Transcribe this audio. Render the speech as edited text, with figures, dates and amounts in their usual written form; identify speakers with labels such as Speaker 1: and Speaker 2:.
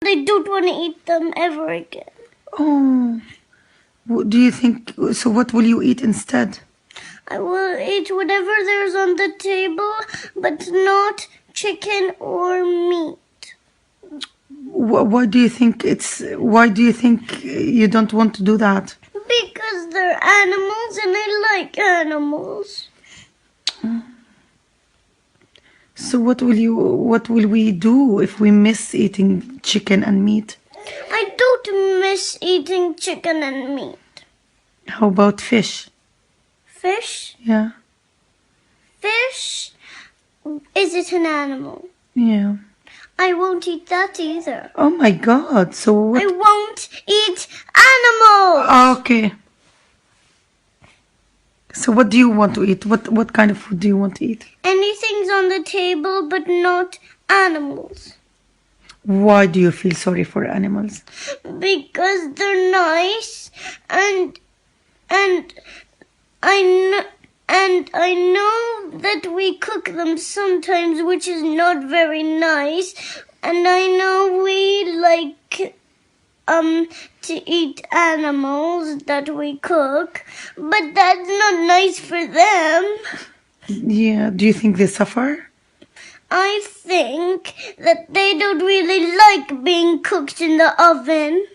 Speaker 1: I don't want to eat them ever again.
Speaker 2: Oh, do you think so? What will you eat instead?
Speaker 1: I will eat whatever there's on the table, but not chicken or meat.
Speaker 2: Why do you think it's? Why do you think you don't want to do that?
Speaker 1: Because they're animals and I like animals.
Speaker 2: So what will we do if we miss eating chicken and meat?
Speaker 1: I don't miss eating chicken and meat.
Speaker 2: How about fish?
Speaker 1: Fish?
Speaker 2: Yeah.
Speaker 1: Fish? Is it an animal?
Speaker 2: Yeah.
Speaker 1: I won't eat that either.
Speaker 2: Oh my God. So what?
Speaker 1: I won't eat animals!
Speaker 2: Okay. So what do you want to eat? What kind of food do you want to eat?
Speaker 1: Anything's on the table but not animals.
Speaker 2: Why do you feel sorry for animals?
Speaker 1: Because they're nice and I know that we cook them sometimes, which is not very nice. And I know we like to eat animals that we cook, but that's not nice for them.
Speaker 2: Yeah. Do you think they suffer?
Speaker 1: I think that they don't really like being cooked in the oven.